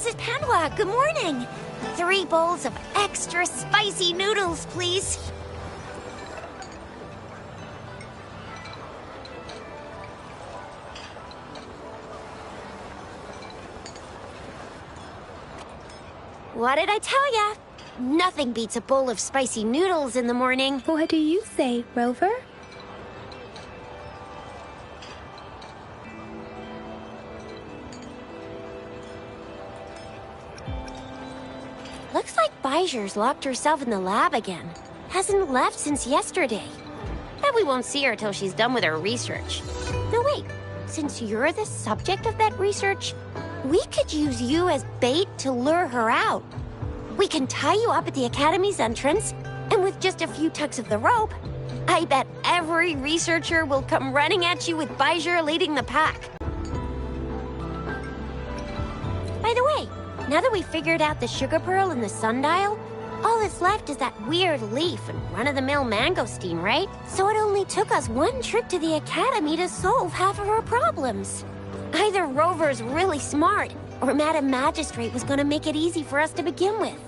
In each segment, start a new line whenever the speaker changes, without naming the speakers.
Mrs. Padua, good morning. 3 bowls of extra spicy noodles, please. What did I tell ya? Nothing beats a bowl of spicy noodles in the morning.
What do you say, Rover?
Looks like Bijur's locked herself in the lab again. Hasn't left since yesterday. Bet we won't see her till she's done with her research. No, wait. Since you're the subject of that research, we could use you as bait to lure her out. We can tie you up at the Academy's entrance, and with just a few tugs of the rope, I bet every researcher will come running at you with Bijur leading the pack. By the way, now that we've figured out the sugar pearl and the sundial, all that's left is that weird leaf and run-of-the-mill mangosteen, right? So it only took us 1 trip to the Academy to solve half of our problems. Either Rover's really smart, or Madam Magistrate was gonna make it easy for us to begin with.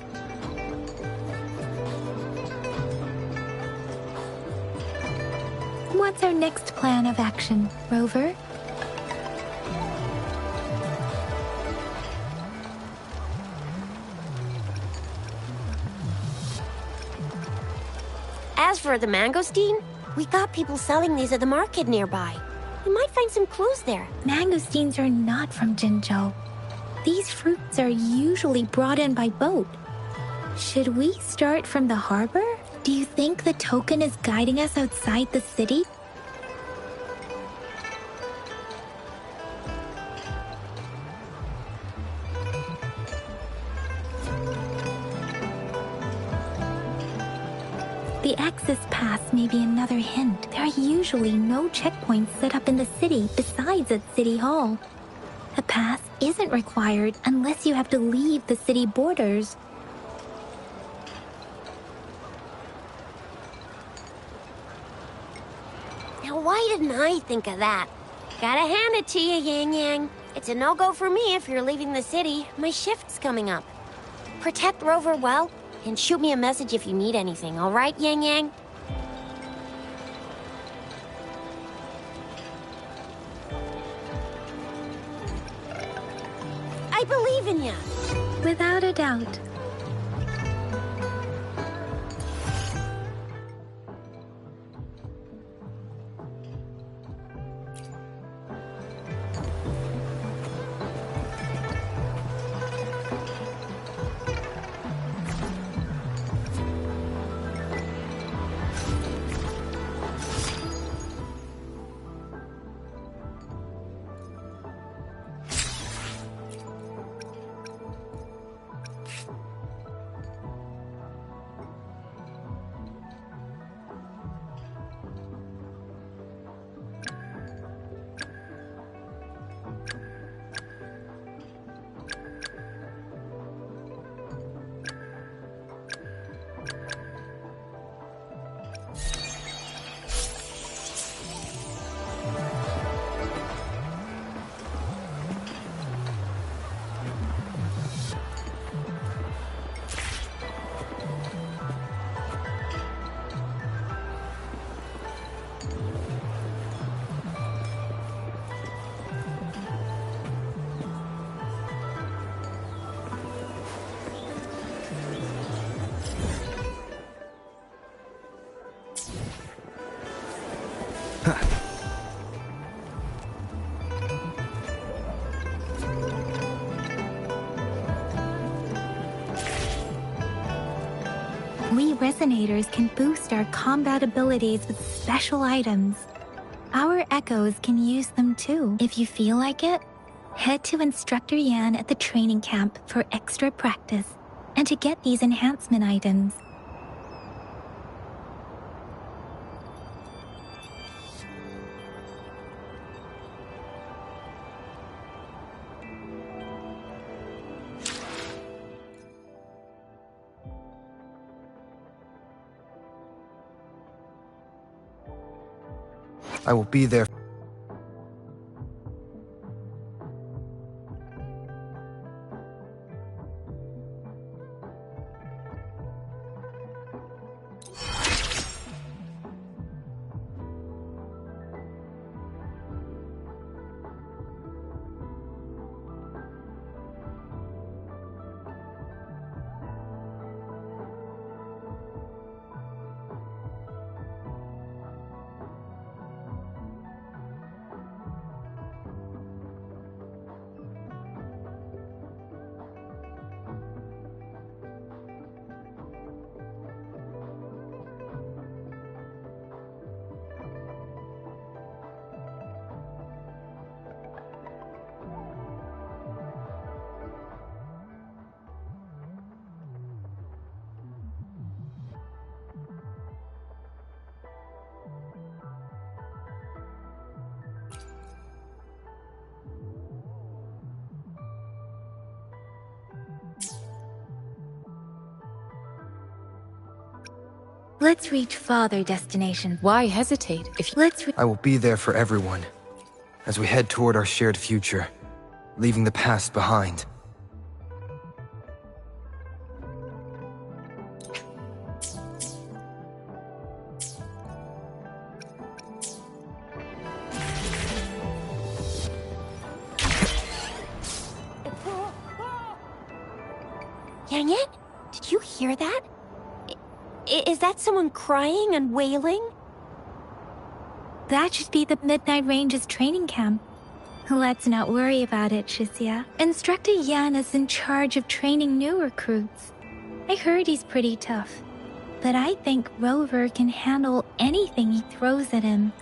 What's our next plan of action, Rover?
As for the mangosteen, we got people selling these at the market nearby. We might find some clues there.
Mangosteens are not from Jinzhou. These fruits are usually brought in by boat. Should we start from the harbor? Do you think the token is guiding us outside the city? The access pass may be another hint. There are usually no checkpoints set up in the city besides at City Hall. A pass isn't required unless you have to leave the city borders.
Now, why didn't I think of that? Gotta hand it to you, Yang Yang. It's a no-go for me if you're leaving the city. My shift's coming up. Protect Rover well, and shoot me a message if you need anything, all right, Yang Yang? I believe in you.
Without a doubt. We Resonators can boost our combat abilities with special items. Our Echoes can use them too. If you feel like it, head to Instructor Yan at the training camp for extra practice and to get these enhancement items.
I will be there.
Let's reach farther destination.
Why hesitate if
I will be there for everyone as we head toward our shared future, leaving the past behind.
Yang Yan, did you hear that? Is that someone crying and wailing?
That should be the Midnight Range's training camp. Let's not worry about it, Shisia. Instructor Yan is in charge of training new recruits. I heard he's pretty tough, but I think Rover can handle anything he throws at him.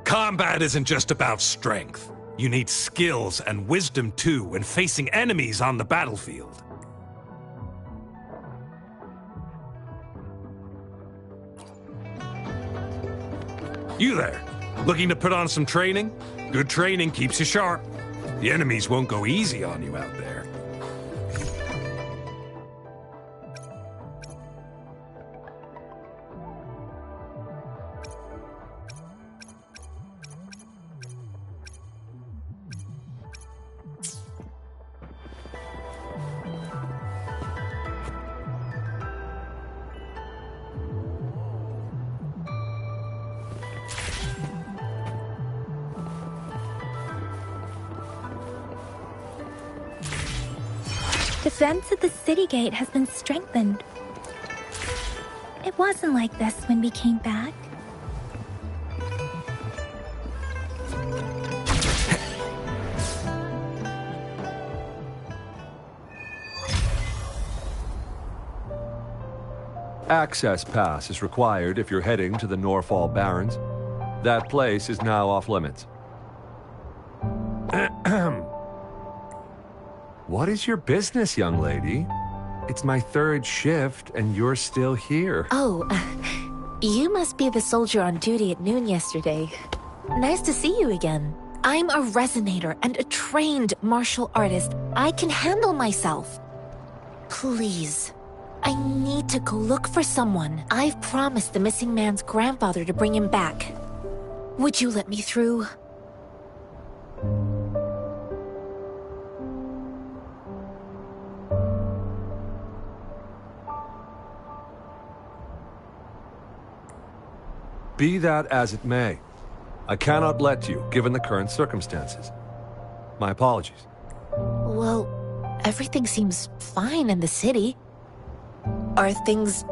Combat isn't just about strength. You need skills and wisdom too when facing enemies on the battlefield. You there, looking to put on some training? Good training keeps you sharp. The enemies won't go easy on you out there.
Defense at the city gate has been strengthened. It wasn't like this when we came back.
Access pass is required if you're heading to the Norfall Barrens. That place is now off limits. What is your business, young lady? It's my third shift, and you're still here.
Oh, you must be the soldier on duty at noon yesterday. Nice to see you again. I'm a resonator and a trained martial artist. I can handle myself. Please, I need to go look for someone. I've promised the missing man's grandfather to bring him back. Would you let me through?
Be that as it may, I cannot let you, given the current circumstances. My apologies.
Well, everything seems fine in the city. Are things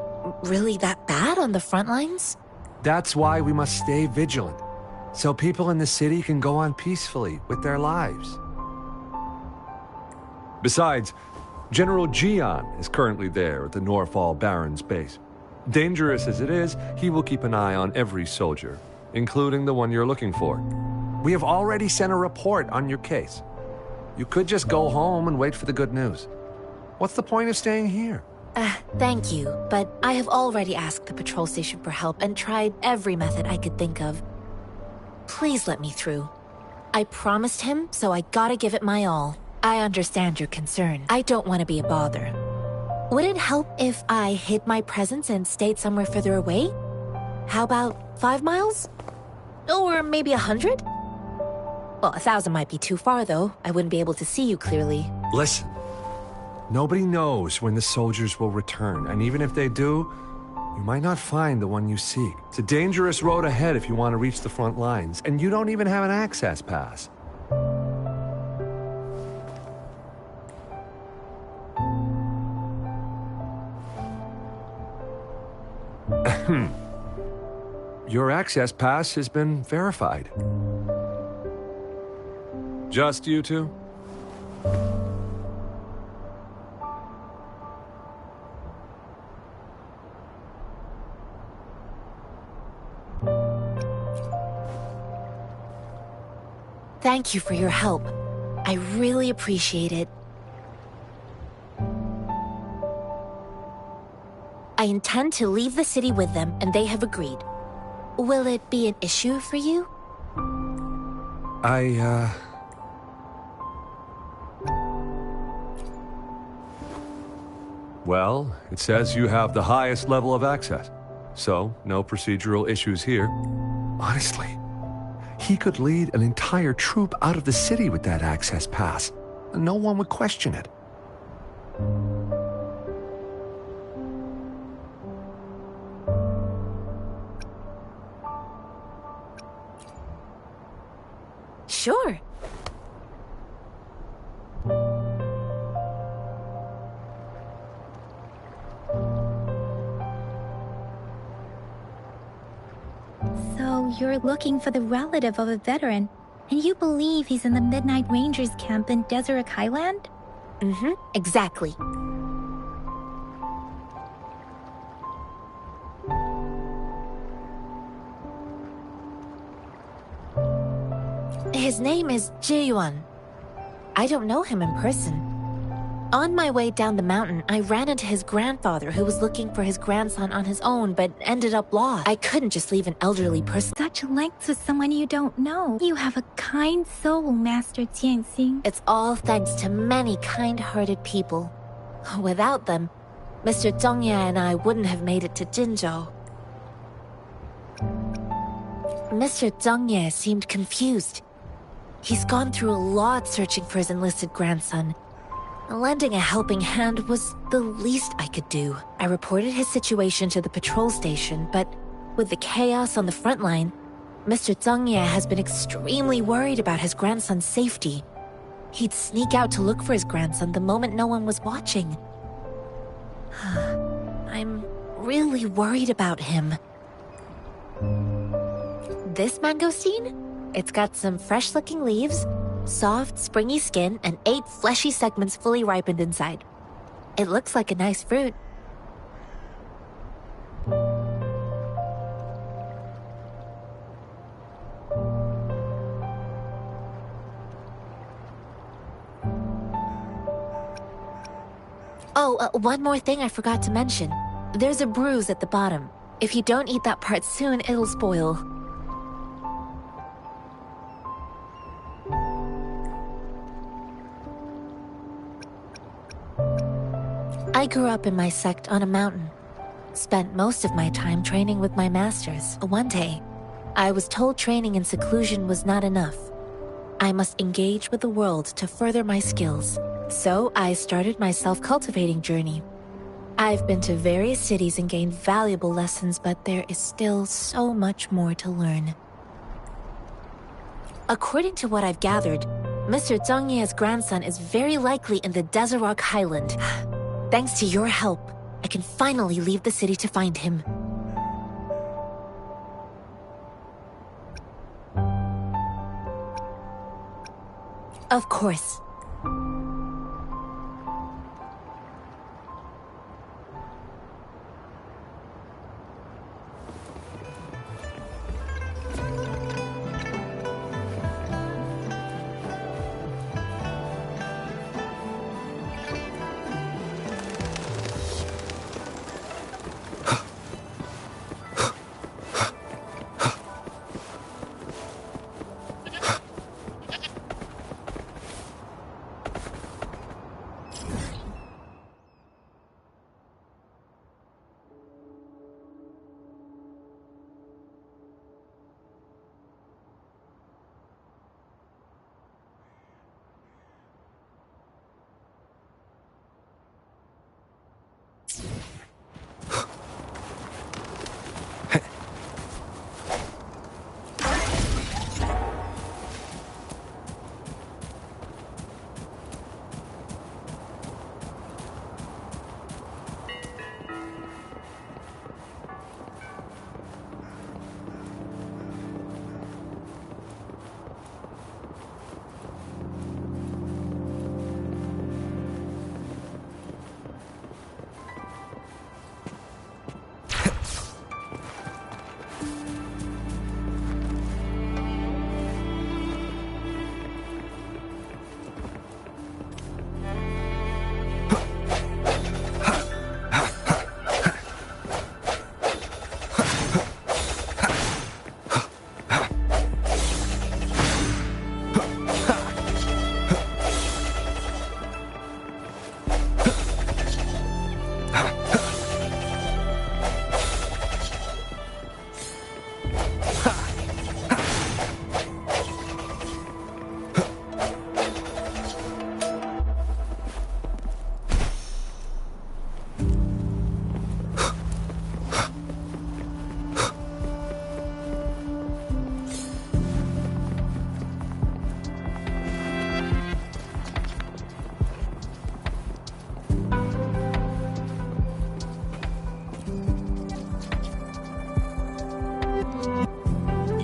really that bad on the front lines?
That's why we must stay vigilant, so people in the city can go on peacefully with their lives. Besides, General Jian is currently there at the Norfall Barrens base. Dangerous as it is, he will keep an eye on every soldier, including the one you're looking for. We have already sent a report on your case. You could just go home and wait for the good news. What's the point of staying here?
Thank you, but I have already asked the patrol station for help and tried every method I could think of. Please let me through. I promised him, so I gotta give it my all. I understand your concern. I don't want to be a bother. Would it help if I hid my presence and stayed somewhere further away? How about 5 miles? Or maybe 100? Well, 1,000 might be too far, though. I wouldn't be able to see you clearly.
Listen, nobody knows when the soldiers will return, and even if they do, you might not find the one you seek. It's a dangerous road ahead if you want to reach the front lines, and you don't even have an access pass. Your access pass has been verified. Just you two?
Thank you for your help. I really appreciate it. I intend to leave the city with them, and they have agreed. Will it be an issue for you?
Well, it says you have the highest level of access, so no procedural issues here. Honestly, he could lead an entire troop out of the city with that access pass. No one would question it.
Sure.
So you're looking for the relative of a veteran, and you believe he's in the Midnight Rangers camp in Deseret Highland?
Mm-hmm, exactly. His name is Jae-yuan. I don't know him in person. On my way down the mountain, I ran into his grandfather who was looking for his grandson on his own but ended up lost. I couldn't just leave an elderly person.
Such lengths with someone you don't know. You have a kind soul, Master Jianxing.
It's all thanks to many kind-hearted people. Without them, Mr. Zhongye and I wouldn't have made it to Jinzhou. Mr. Zhongye seemed confused. He's gone through a lot searching for his enlisted grandson. Lending a helping hand was the least I could do. I reported his situation to the patrol station, but with the chaos on the front line, Mr. Zhongye has been extremely worried about his grandson's safety. He'd sneak out to look for his grandson the moment no one was watching. I'm really worried about him. This mangosteen? It's got some fresh-looking leaves, soft, springy skin, and 8 fleshy segments fully ripened inside. It looks like a nice fruit. Oh, one more thing I forgot to mention. There's a bruise at the bottom. If you don't eat that part soon, it'll spoil. I grew up in my sect on a mountain. Spent most of my time training with my masters. One day, I was told training in seclusion was not enough. I must engage with the world to further my skills. So I started my self-cultivating journey. I've been to various cities and gained valuable lessons, but there is still so much more to learn. According to what I've gathered, Mr. Zhongye's grandson is very likely in the Deseret Highland. Thanks to your help, I can finally leave the city to find him. Of course.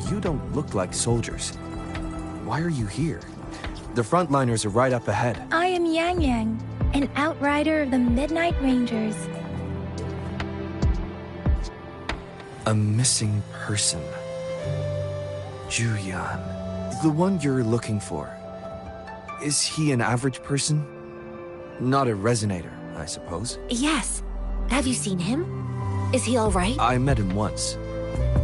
you don't look like soldiers. Why are you here? The frontliners are right up ahead.
I am Yang Yang, an outrider of the Midnight Rangers.
A missing person. Juyan. The one you're looking for. Is he an average person? Not a resonator, I suppose.
Yes. Have you seen him? Is he all right?
I met him once.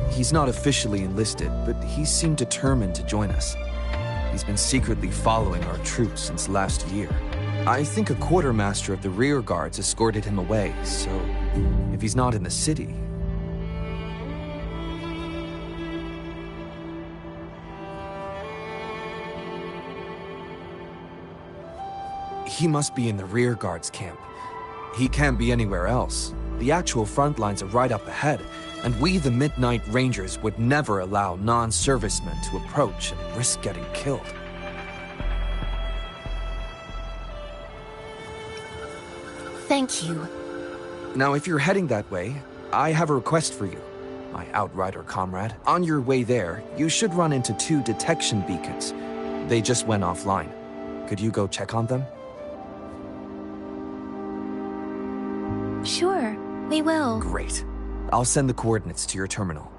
He's not officially enlisted, but he seemed determined to join us. He's been secretly following our troops since last year. I think a quartermaster of the rear guards escorted him away, so if he's not in the city... He must be in the rear guards camp. He can't be anywhere else. The actual front lines are right up ahead, and we, the Midnight Rangers, would never allow non-servicemen to approach and risk getting killed.
Thank you.
Now, if you're heading that way, I have a request for you, my outrider comrade. On your way there, you should run into 2 detection beacons. They just went offline. Could you go check on them?
Sure, we will.
Great. I'll send the coordinates to your terminal.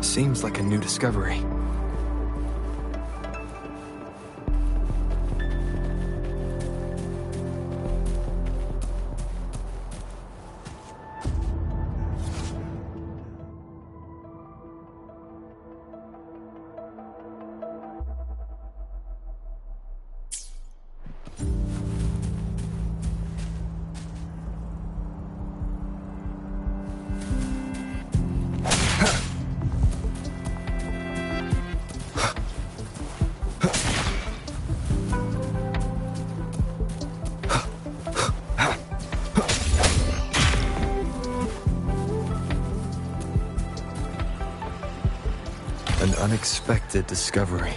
Seems like a new discovery. An unexpected discovery.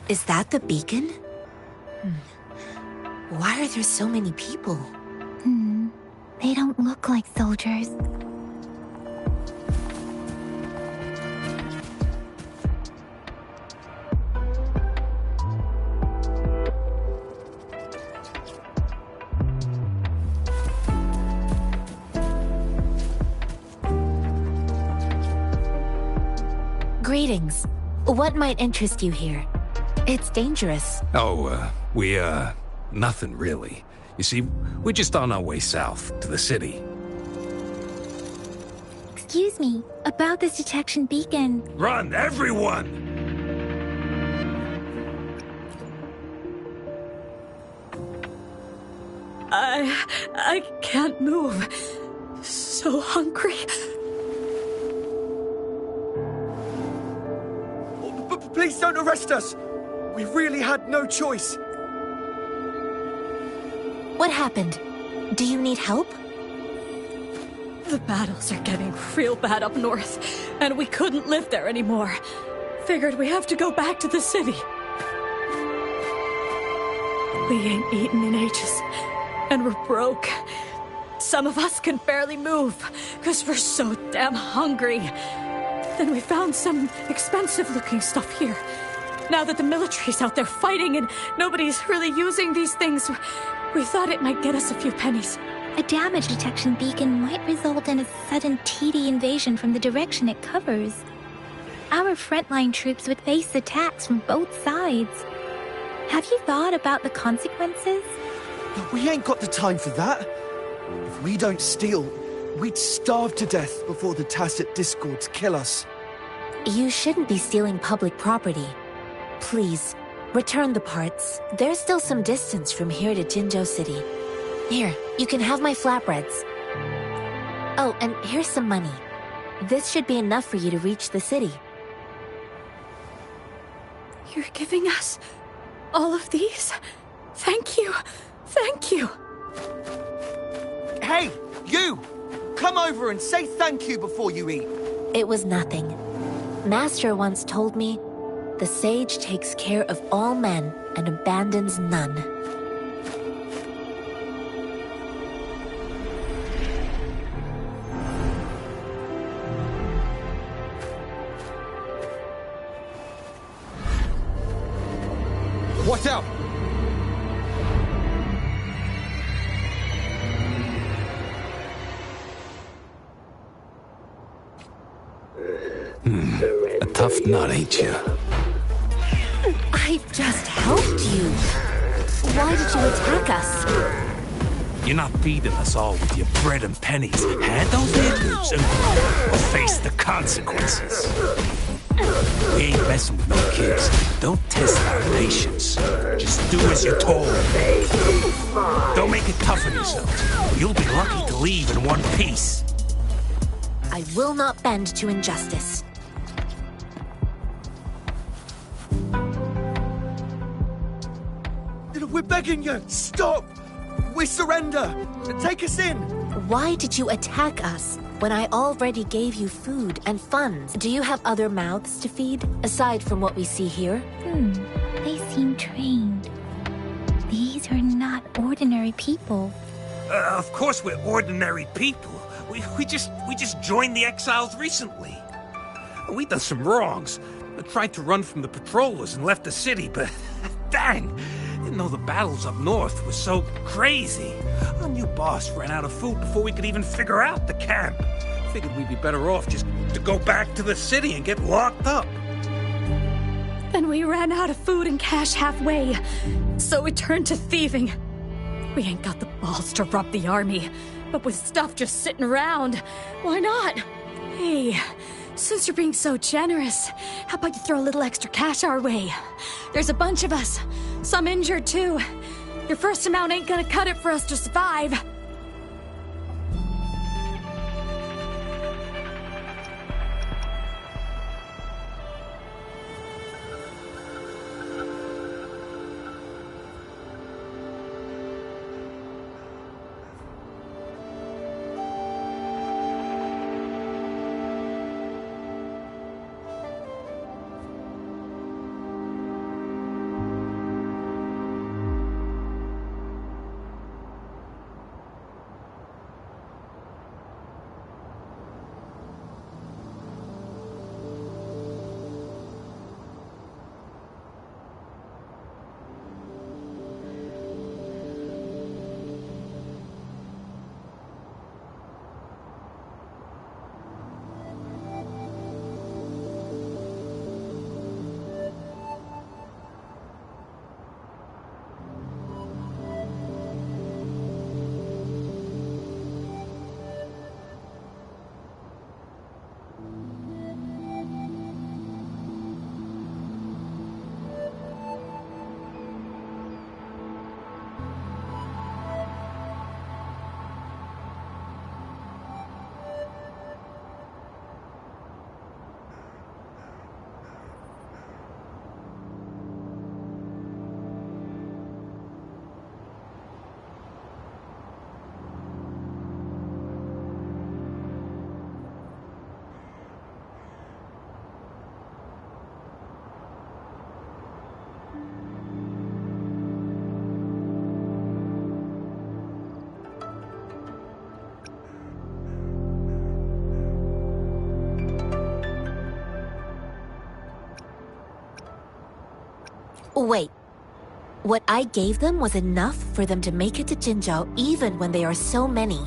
Is that the beacon? Why are there so many people?
They don't look like soldiers.
Greetings. What might interest you here? It's dangerous.
Oh, nothing really. You see, we're just on our way south to the city.
Excuse me, about this detection beacon.
Run, everyone!
I can't move. So hungry.
Please don't arrest us! We really had no choice.
What happened? Do you need help?
The battles are getting real bad up north, and we couldn't live there anymore. Figured we have to go back to the city. We ain't eaten in ages, and we're broke. Some of us can barely move, because we're so damn hungry. Then we found some expensive-looking stuff here. Now that the military's out there fighting and nobody's really using these things, we thought it might get us a few pennies.
A damage detection beacon might result in a sudden TD invasion from the direction it covers. Our frontline troops would face attacks from both sides. Have you thought about the consequences?
But we ain't got the time for that. If we don't steal, we'd starve to death before the Tacit Discords kill us.
You shouldn't be stealing public property. Please, return the parts. There's still some distance from here to Jinzhou City. Here, you can have my flatbreads. Oh, and here's some money. This should be enough for you to reach the city.
You're giving us all of these? Thank you. Thank you.
Hey, you! Come over and say thank you before you eat.
It was nothing. Master once told me, the sage takes care of all men and abandons none.
Watch out!
A tough nut, ain't you?
I just helped you. Why did you attack us?
You're not feeding us all with your bread and pennies. Hand those niggers and face the consequences. We ain't messing with no kids. Don't test our patience. Just do as you're told. Don't make it tough on yourself. You'll be lucky to leave in one piece.
I will not bend to injustice.
We're begging you, stop! We surrender! Take us in!
Why did you attack us when I already gave you food and funds? Do you have other mouths to feed, aside from what we see here?
They seem trained. These are not ordinary people.
Of course we're ordinary people. We just joined the exiles recently. We done some wrongs. We tried to run from the patrollers and left the city, but dang! Didn't know the battles up north were so crazy. Our new boss ran out of food before we could even figure out the camp. Figured we'd be better off just to go back to the city and get locked up.
Then we ran out of food and cash halfway, so we turned to thieving. We ain't got the balls to rob the army, but with stuff just sitting around, why not? Hey, since you're being so generous, how about you throw a little extra cash our way? There's a bunch of us, some injured too. Your first amount ain't gonna cut it for us to survive.
Wait. What I gave them was enough for them to make it to Jinzhou even when they are so many.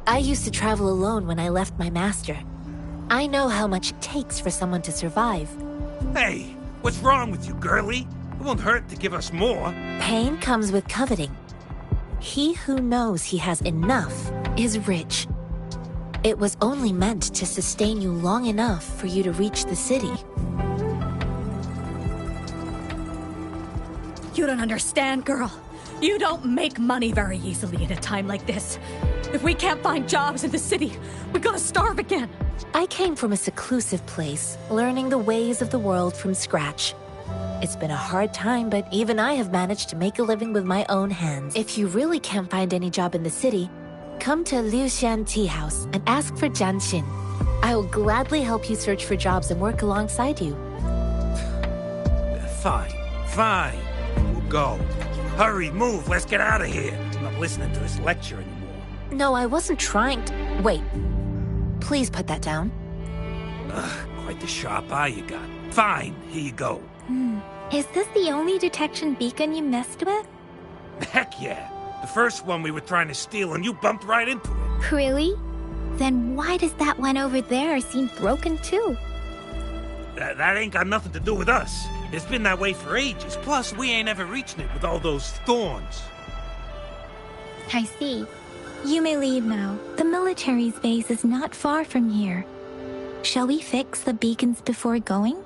I used to travel alone when I left my master. I know how much it takes for someone to survive.
Hey, what's wrong with you, girlie? It won't hurt to give us more.
Pain comes with coveting. He who knows he has enough is rich. It was only meant to sustain you long enough for you to reach the city.
You don't understand, girl. You don't make money very easily in a time like this. If we can't find jobs in the city, we're gonna starve again.
I came from a seclusive place, learning the ways of the world from scratch. It's been a hard time, but even I have managed to make a living with my own hands. If you really can't find any job in the city, come to Liu Xian Tea House and ask for Jian Xin. I will gladly help you search for jobs and work alongside you.
Fine. We'll go. Hurry, move, let's get out of here. I'm not listening to this lecture anymore.
No, I wasn't trying to... Wait. Please put that down.
Quite the sharp eye you got. Fine, here you go.
Is this the only detection beacon you messed with?
Heck yeah. The first one we were trying to steal and you bumped right into it.
Really? Then why does that one over there seem broken too?
That ain't got nothing to do with us. It's been that way for ages. Plus, we ain't ever reaching it with all those thorns.
I see. You may leave now. The military's base is not far from here. Shall we fix the beacons before going?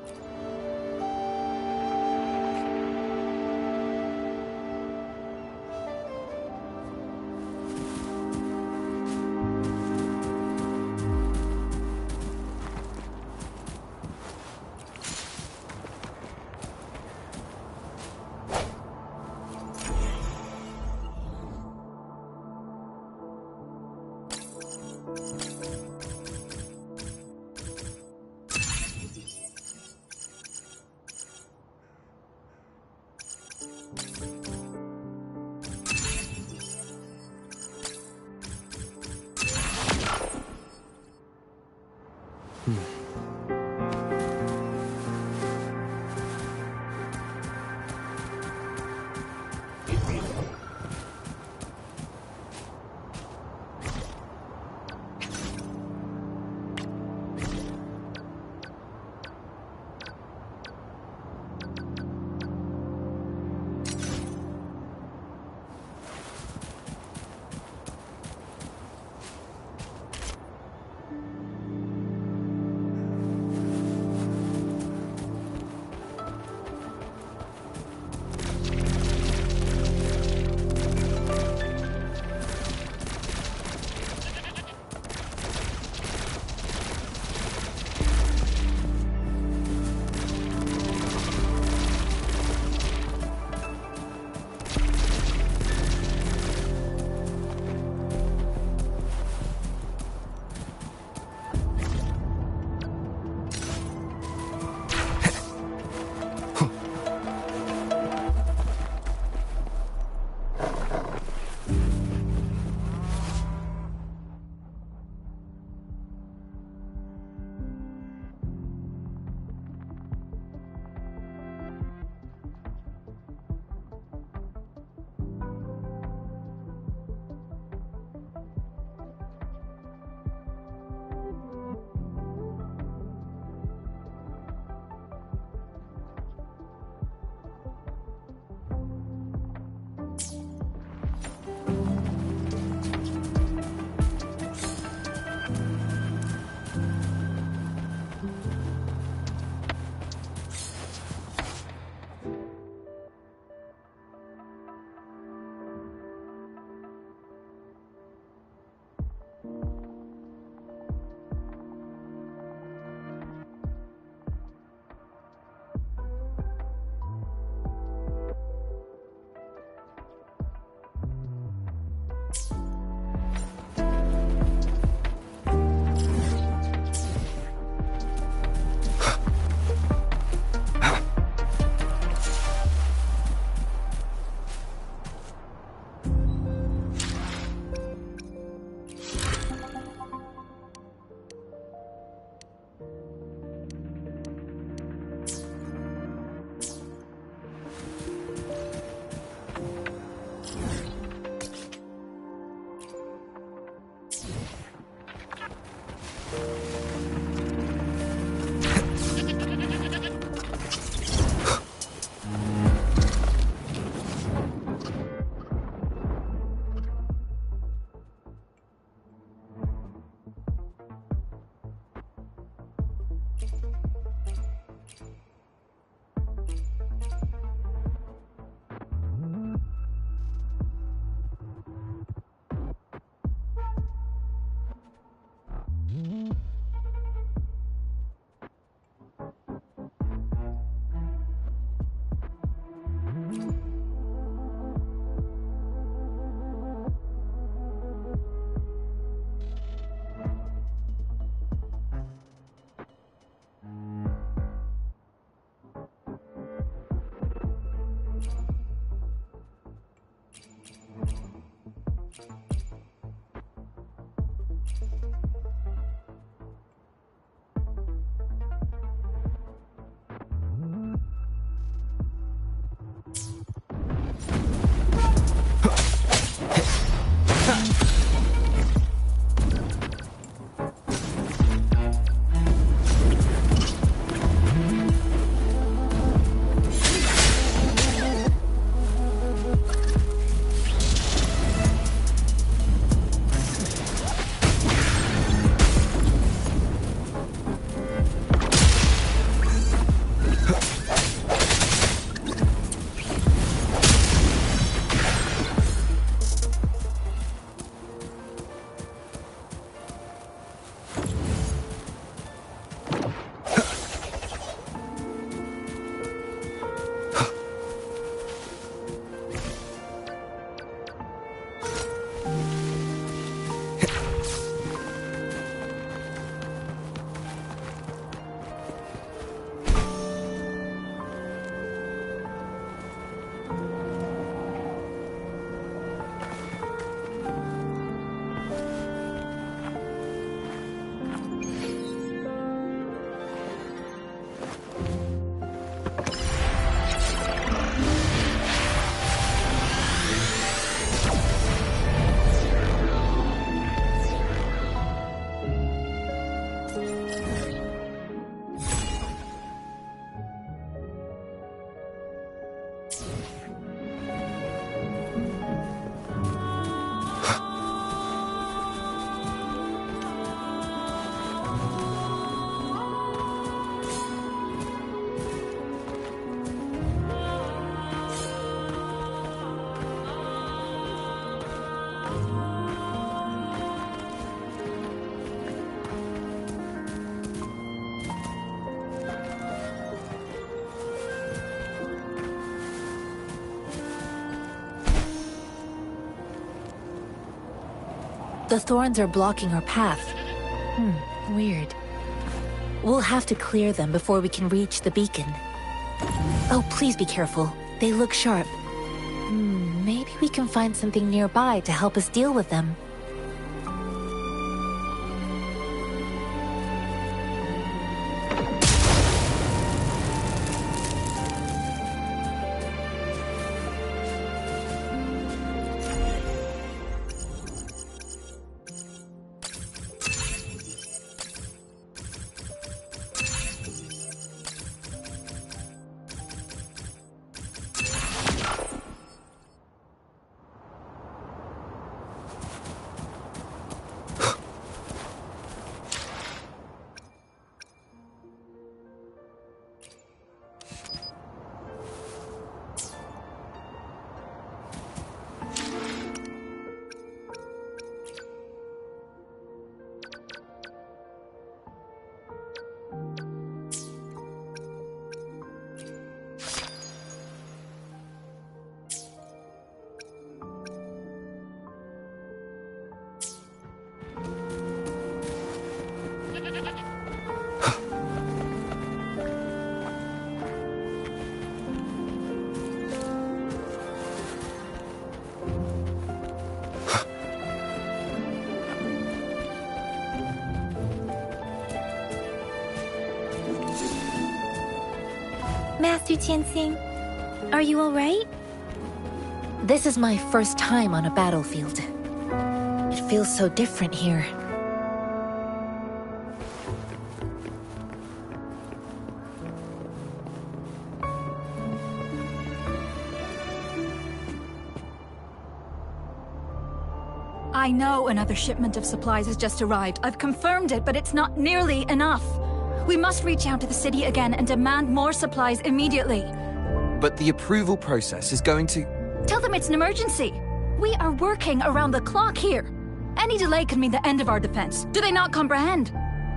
The thorns are blocking our path. Weird. We'll have to clear them before we can reach the beacon. Oh, please be careful. They look sharp. Maybe we can find something nearby to help us deal with them.
Master Tianxing, are you alright?
This is my first time on a battlefield. It feels so different here.
I know another shipment of supplies has just arrived. I've confirmed it, but it's not nearly enough. We must reach out to the city again and demand more supplies immediately.
But the approval process is going to...
Tell them it's an emergency. We are working around the clock here. Any delay could mean the end of our defense. Do they not comprehend?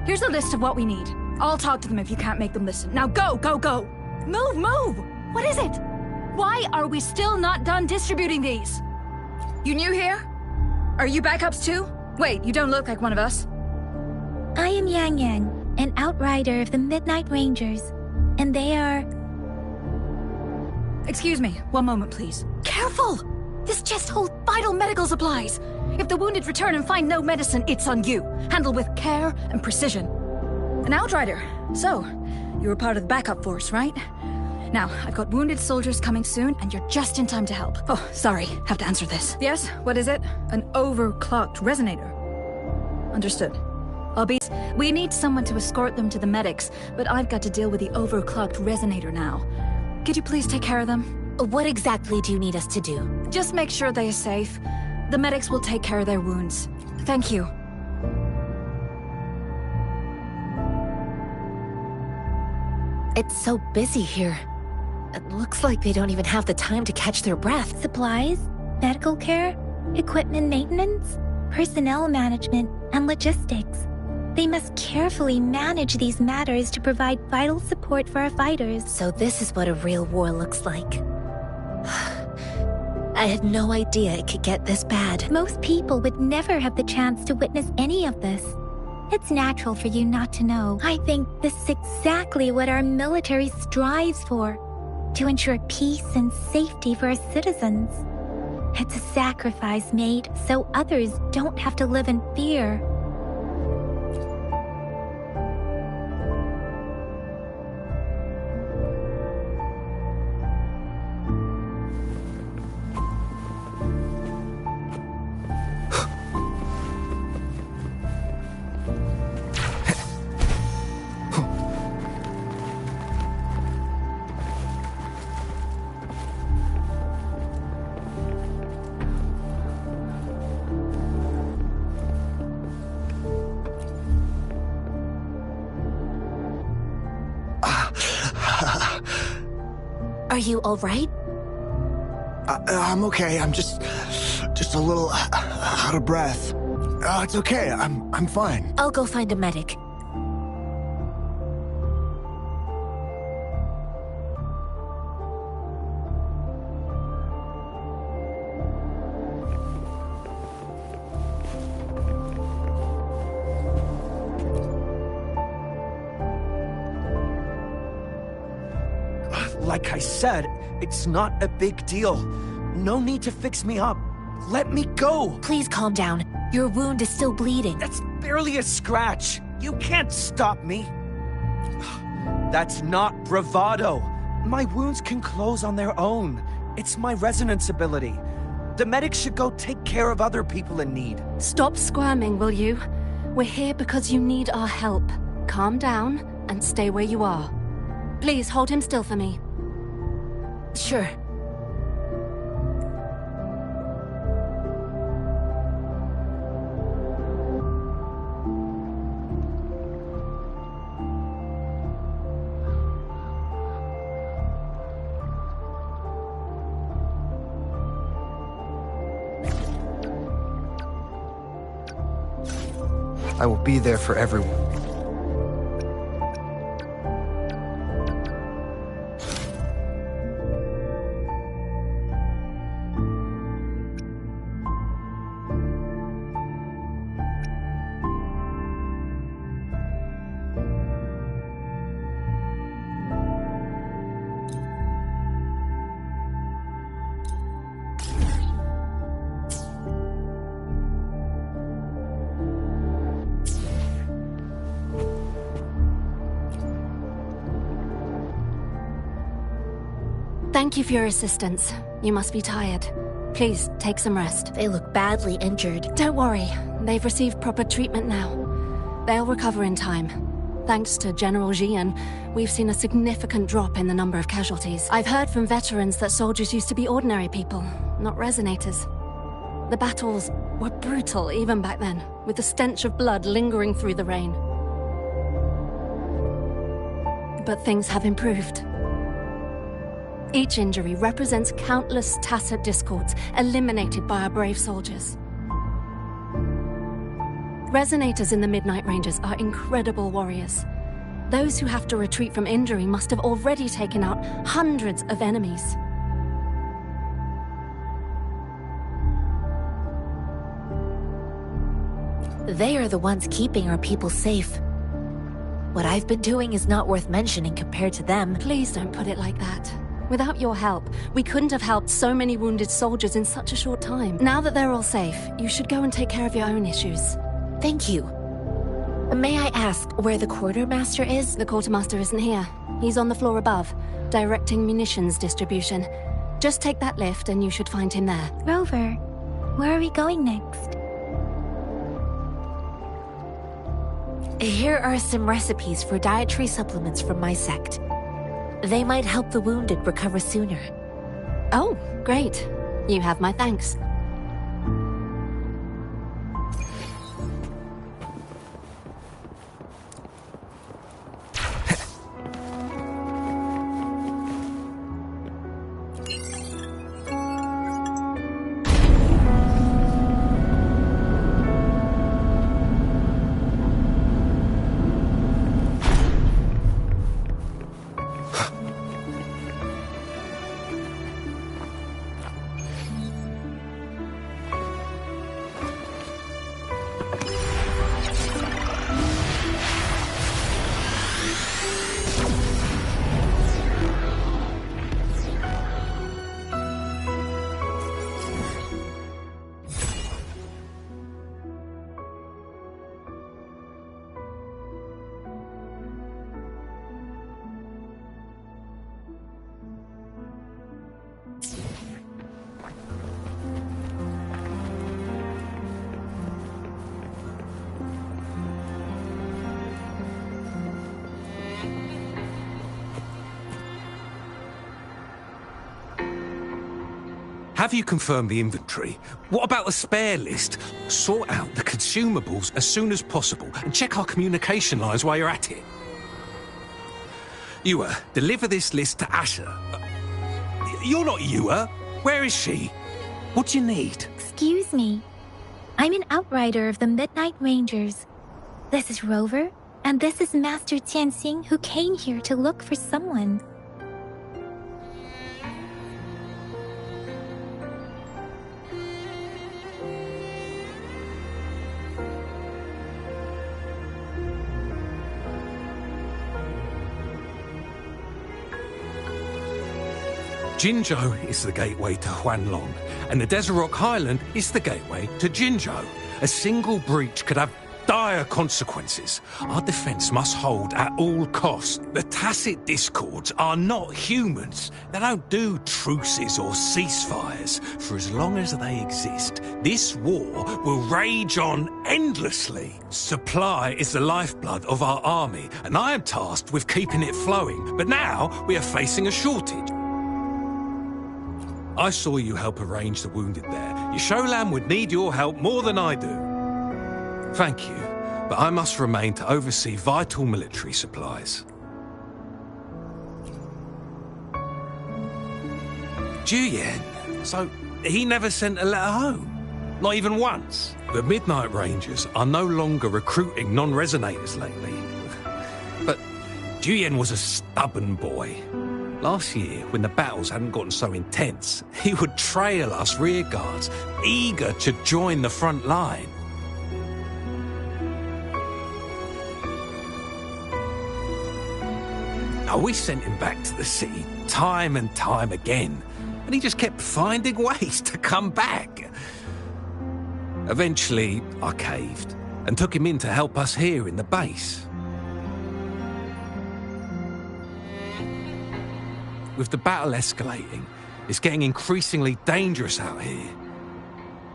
Here's a list of what we need. I'll talk to them if you can't make them listen. Now go, go, go! Move, move! What is it? Why are we still not done distributing these? You new here? Are you backups too? Wait, you don't look like one of us.
I am Yang Yang, an outrider of the Midnight Rangers, and they are...
Excuse me, one moment please. Careful! This chest holds vital medical supplies. If the wounded return and find no medicine, it's on you. Handled with care and precision. An outrider. So, you were part of the backup force, right? Now, I've got wounded soldiers coming soon, and you're just in time to help. Oh, sorry, have to answer this. Yes, what is it? An overclocked resonator. Understood. We need someone to escort them to the medics, but I've got to deal with the overclocked resonator now. Could you please take care of them?
What exactly do you need us to do?
Just make sure they are safe. The medics will take care of their wounds. Thank you.
It's so busy here. It looks like they don't even have the time to catch their breath.
Supplies, medical care, equipment maintenance, personnel management, and logistics. They must carefully manage these matters to provide vital support for our fighters.
So this is what a real war looks like. I had no idea it could get this bad.
Most people would never have the chance to witness any of this. It's natural for you not to know. I think this is exactly what our military strives for, to ensure peace and safety for our citizens. It's a sacrifice made so others don't have to live in fear.
Are you all right?
I'm okay. I'm just a little out of breath. It's okay. I'm fine.
I'll go find a medic.
Like I said, it's not a big deal. No need to fix me up. Let me go!
Please calm down. Your wound is still bleeding.
That's barely a scratch. You can't stop me. That's not bravado. My wounds can close on their own. It's my resonance ability. The medics should go take care of other people in need.
Stop squirming, will you? We're here because you need our help. Calm down and stay where you are. Please hold him still for me.
Sure.
I will be there for everyone.
Thank you for your assistance. You must be tired. Please, take some rest.
They look badly injured.
Don't worry. They've received proper treatment now. They'll recover in time. Thanks to General Jian, we've seen a significant drop in the number of casualties. I've heard from veterans that soldiers used to be ordinary people, not resonators. The battles were brutal even back then, with the stench of blood lingering through the rain. But things have improved. Each injury represents countless tacit discords eliminated by our brave soldiers. Resonators in the Midnight Rangers are incredible warriors. Those who have to retreat from injury must have already taken out hundreds of enemies.
They are the ones keeping our people safe. What I've been doing is not worth mentioning compared to them.
Please don't put it like that. Without your help, we couldn't have helped so many wounded soldiers in such a short time. Now that they're all safe, you should go and take care of your own issues.
Thank you. May I ask where the quartermaster is?
The quartermaster isn't here. He's on the floor above, directing munitions distribution. Just take that lift and you should find him there.
Rover, where are we going next?
Here are some recipes for dietary supplements from my sect. They might help the wounded recover sooner.
Oh, great. You have my thanks.
Have you confirmed the inventory? What about the spare list? Sort out the consumables as soon as possible and check our communication lines while you're at it. Yua, deliver this list to Asher. You're not Yua. Where is she? What do you need?
Excuse me. I'm an outrider of the Midnight Rangers. This is Rover, and this is Master Tianxing, who came here to look for someone.
Jinzhou is the gateway to Huanlong, and the Desert Rock Highland is the gateway to Jinzhou. A single breach could have dire consequences. Our defense must hold at all costs. The tacit discords are not humans. They don't do truces or ceasefires. For as long as they exist, this war will rage on endlessly. Supply is the lifeblood of our army, and I am tasked with keeping it flowing. But now we are facing a shortage. I saw you help arrange the wounded there. Yasholan would need your help more than I do. Thank you, but I must remain to oversee vital military supplies. Juyen, so he never sent a letter home? Not even once? The Midnight Rangers are no longer recruiting non-resonators lately. But Juyen was a stubborn boy. Last year, when the battles hadn't gotten so intense, he would trail us rearguards, eager to join the front line. Now, we sent him back to the city time and time again, and he just kept finding ways to come back. Eventually, I caved and took him in to help us here in the base. With the battle escalating, it's getting increasingly dangerous out here.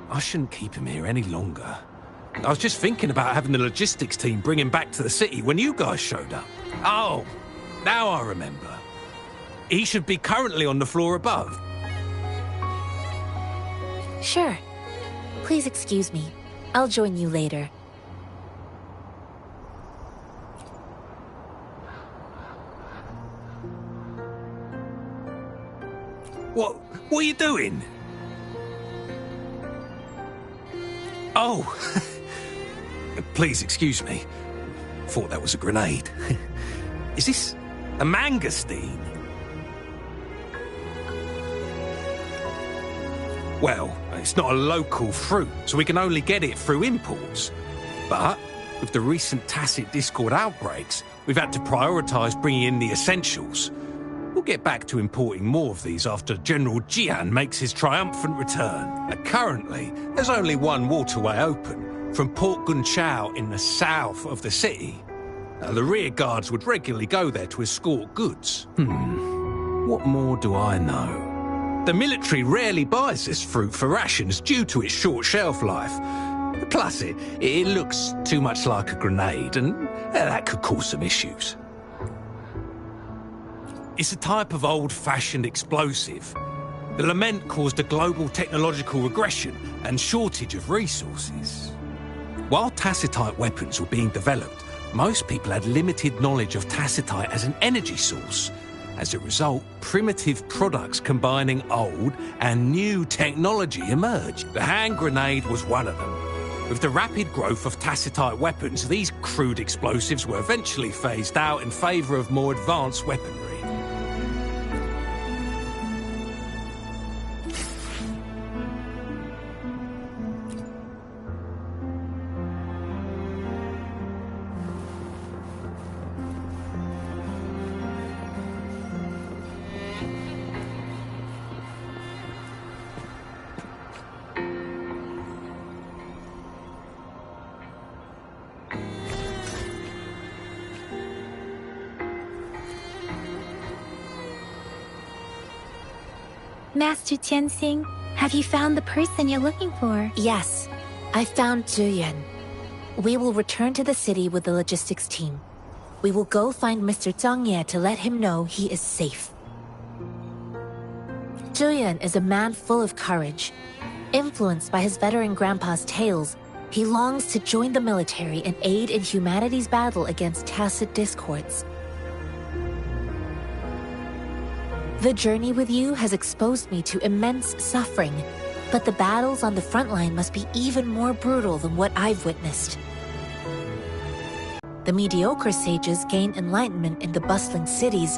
I shouldn't keep him here any longer. I was just thinking about having the logistics team bring him back to the city when you guys showed up. Oh, now I remember. He should be currently on the floor above.
Sure. Please excuse me. I'll join you later.
What are you doing? Oh, please excuse me. Thought that was a grenade. Is this a mangosteen? Well, it's not a local fruit, so we can only get it through imports. But with the recent tacit discord outbreaks, we've had to prioritise bringing in the essentials. We'll get back to importing more of these after General Jian makes his triumphant return. And currently, there's only one waterway open, from Port Gunchao in the south of the city. The rear guards would regularly go there to escort goods. What more do I know? The military rarely buys this fruit for rations due to its short shelf life. Plus, it looks too much like a grenade, and that could cause some issues. It's a type of old-fashioned explosive. The lament caused a global technological regression and shortage of resources. While tacitite weapons were being developed, most people had limited knowledge of tacitite as an energy source. As a result, primitive products combining old and new technology emerged. The hand grenade was one of them. With the rapid growth of tacitite weapons, these crude explosives were eventually phased out in favour of more advanced weaponry.
Master Tianxing, have you found the person you're looking for?
Yes, I found Zhuyan. We will return to the city with the logistics team. We will go find Mr. Zhang Ye to let him know he is safe. Zhuyan is a man full of courage. Influenced by his veteran grandpa's tales, he longs to join the military and aid in humanity's battle against tacit discords. The journey with you has exposed me to immense suffering, but the battles on the front line must be even more brutal than what I've witnessed. The mediocre sages gain enlightenment in the bustling cities,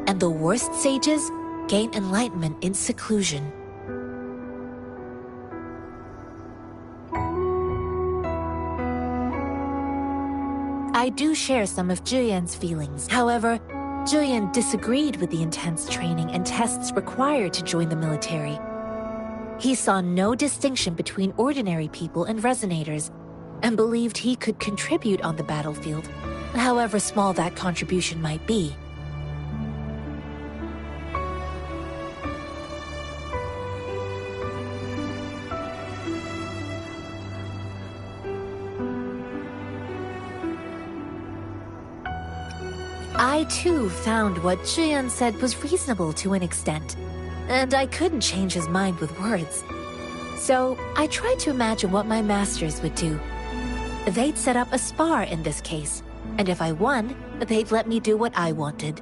and the worst sages gain enlightenment in seclusion. I do share some of Juyan's feelings. However, Julian disagreed with the intense training and tests required to join the military. He saw no distinction between ordinary people and resonators, and believed he could contribute on the battlefield, however small that contribution might be. I too found what Zhiyan said was reasonable to an extent, and I couldn't change his mind with words. So I tried to imagine what my masters would do. They'd set up a spar in this case, and if I won, they'd let me do what I wanted.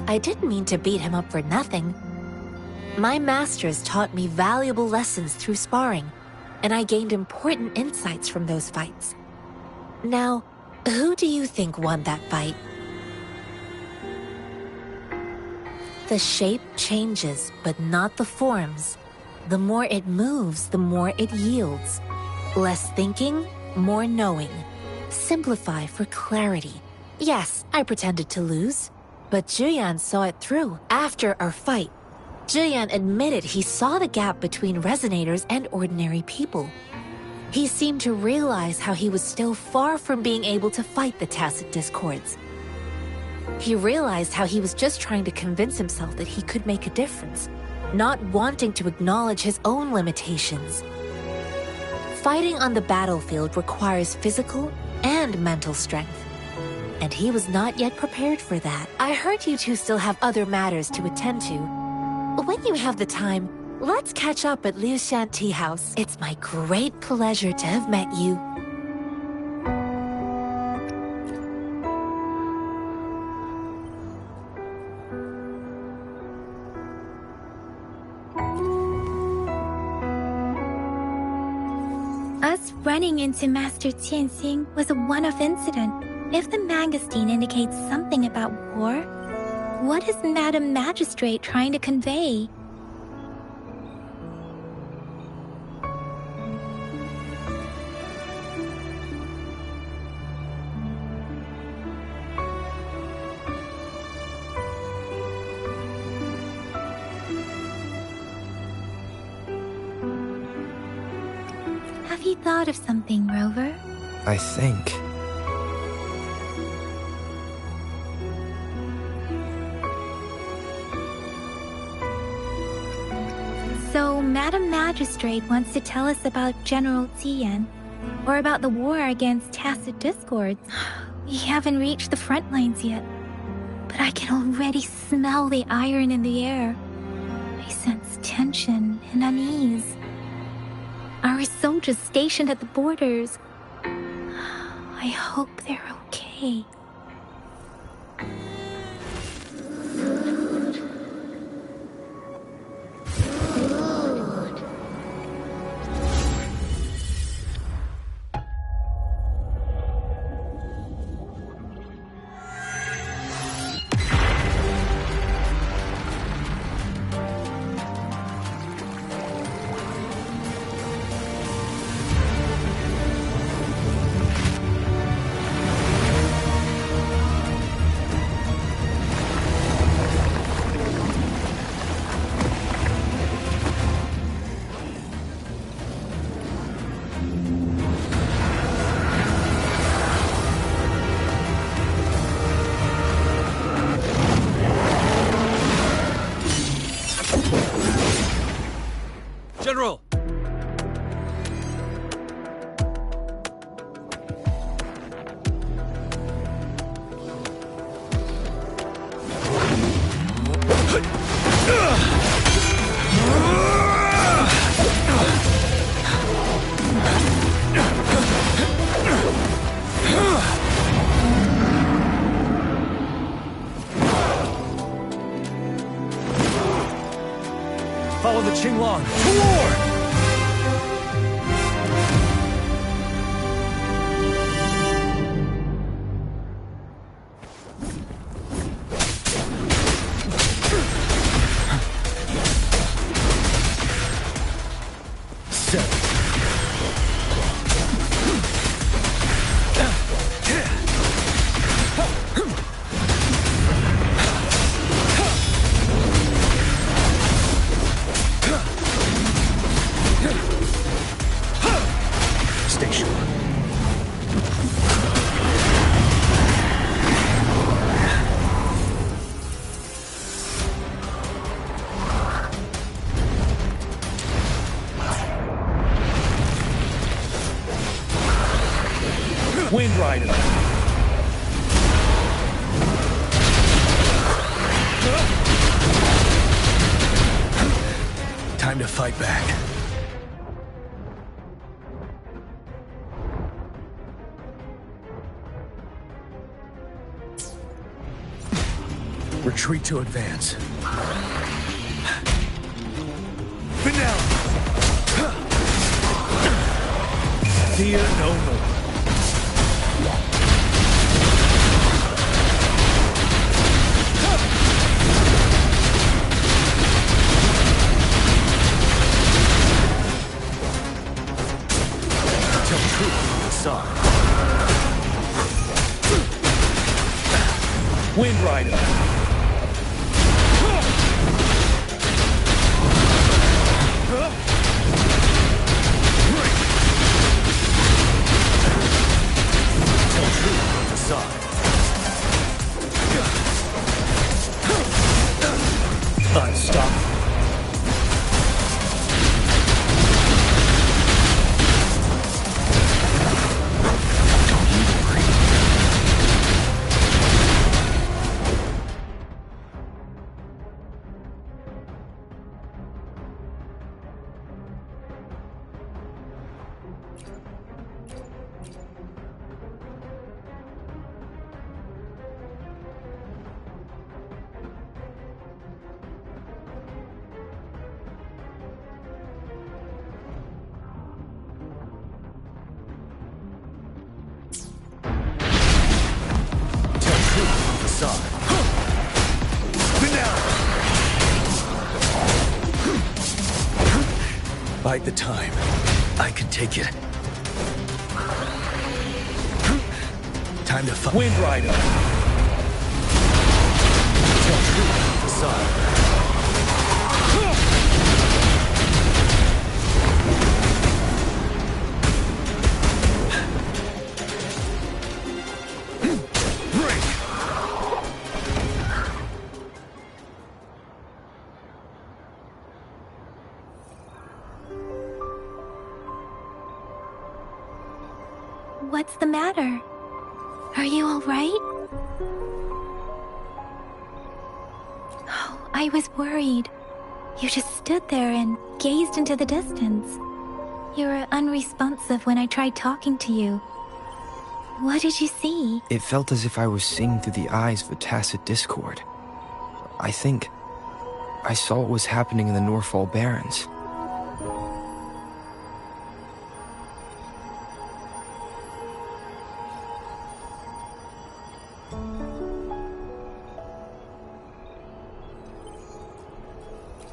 I didn't mean to beat him up for nothing. My masters taught me valuable lessons through sparring, and I gained important insights from those fights. Now, who do you think won that fight? The shape changes, but not the forms. The more it moves, the more it yields. Less thinking, more knowing. Simplify for clarity. Yes, I pretended to lose, but Julian saw it through. After our fight, Julian admitted he saw the gap between resonators and ordinary people. He seemed to realize how he was still far from being able to fight the tacit discords. He realized how he was just trying to convince himself that he could make a difference, not wanting to acknowledge his own limitations. Fighting on the battlefield requires physical and mental strength, and he was not yet prepared for that. I heard you two still have other matters to attend to. When you have the time, let's catch up at Liu Shan Tea House. It's my great pleasure to have met you.
Us running into Master Tianxing was a one-off incident. If the magazine indicates something about war, what is Madam Magistrate trying to convey? Have you thought of something, Rover?
I think.
So, Madam Magistrate wants to tell us about General Tian, or about the war against tacit discords. We haven't reached the front lines yet, but I can already smell the iron in the air. I sense tension and unease. Our soldiers stationed at the borders. I hope they're okay.
General!
Follow the Qinglong to war!
fight back. Retreat to advance. Vanilla! Fear no more. Tell truth on the side. Wind Rider. Unstoppable. Bide the time. I can take it. Time to fight. Wind Rider. Tell truth on the side.
What's the matter? Are you all right? Oh, I was worried. You just stood there and gazed into the distance. You were unresponsive when I tried talking to you. What did you see?
It felt as if I was seeing through the eyes of a tacit discord. I think I saw what was happening in the Norfall Barrens.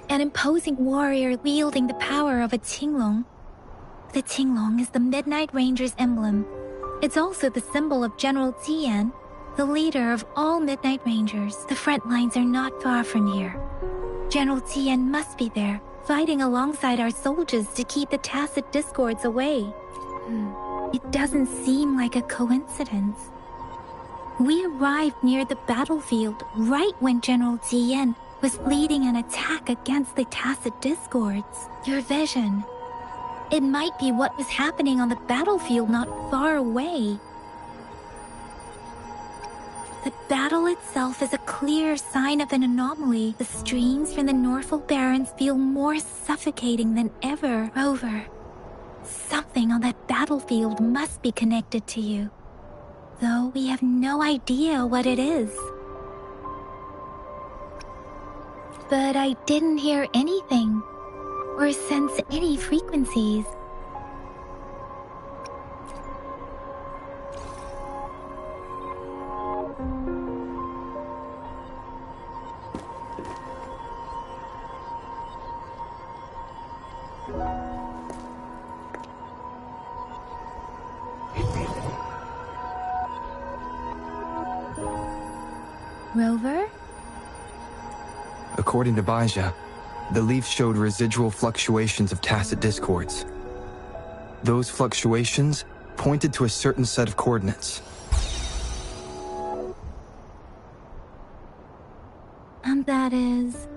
An imposing warrior wielding the power of a Tinglong. The Tinglong is the Midnight Ranger's emblem. It's also the symbol of General Tian, the leader of all Midnight Rangers. The front lines are not far from here. General Tian must be there, fighting alongside our soldiers to keep the tacit discords away. It doesn't seem like a coincidence. We arrived near the battlefield right when General Tian was leading an attack against the tacit discords. Your vision. It might be what was happening on the battlefield not far away. The battle itself is a clear sign of an anomaly. The streams from the Norfall Barrens feel more suffocating than ever. Rover, something on that battlefield must be connected to you, though we have no idea what it is. But I didn't hear anything, or sense any frequencies. Rover?
According to Baija, the leaf showed residual fluctuations of tacit discords. Those fluctuations pointed to a certain set of coordinates.
And that is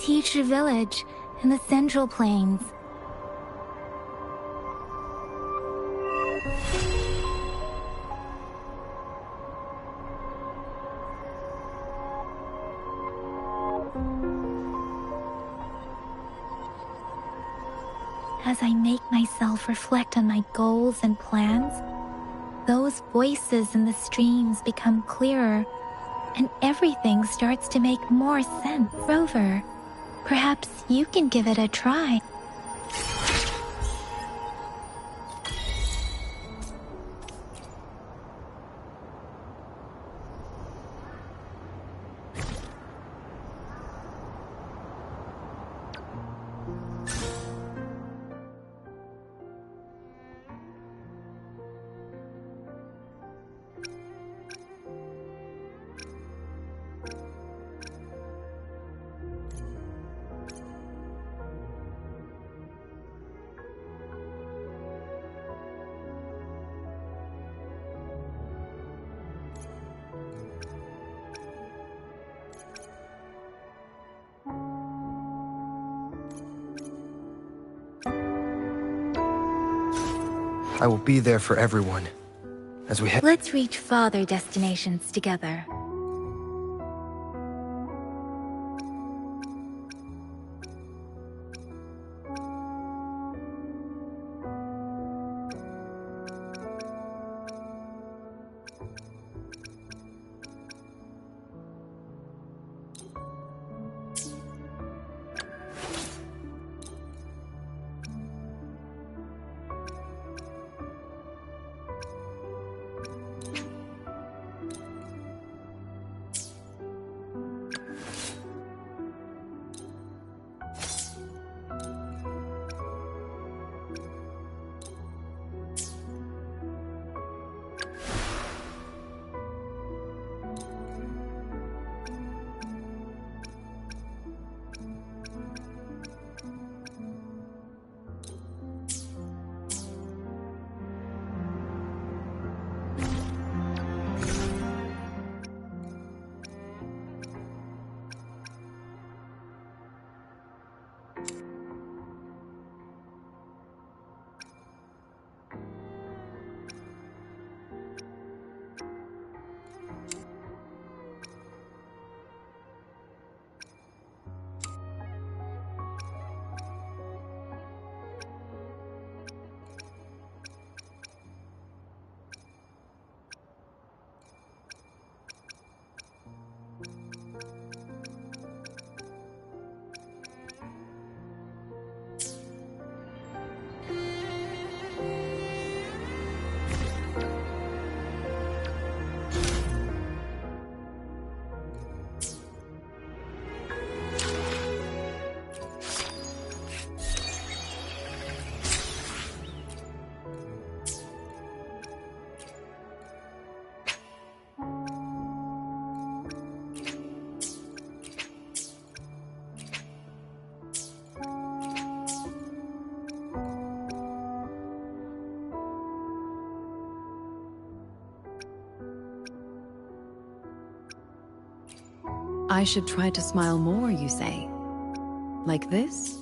Teacher Village in the Central Plains. As I make myself reflect on my goals and plans, those voices in the streams become clearer, and everything starts to make more sense. Rover, perhaps you can give it a try.
I will be there for everyone as we head.
Let's reach farther destinations together.
I should try to smile more, you say? Like this?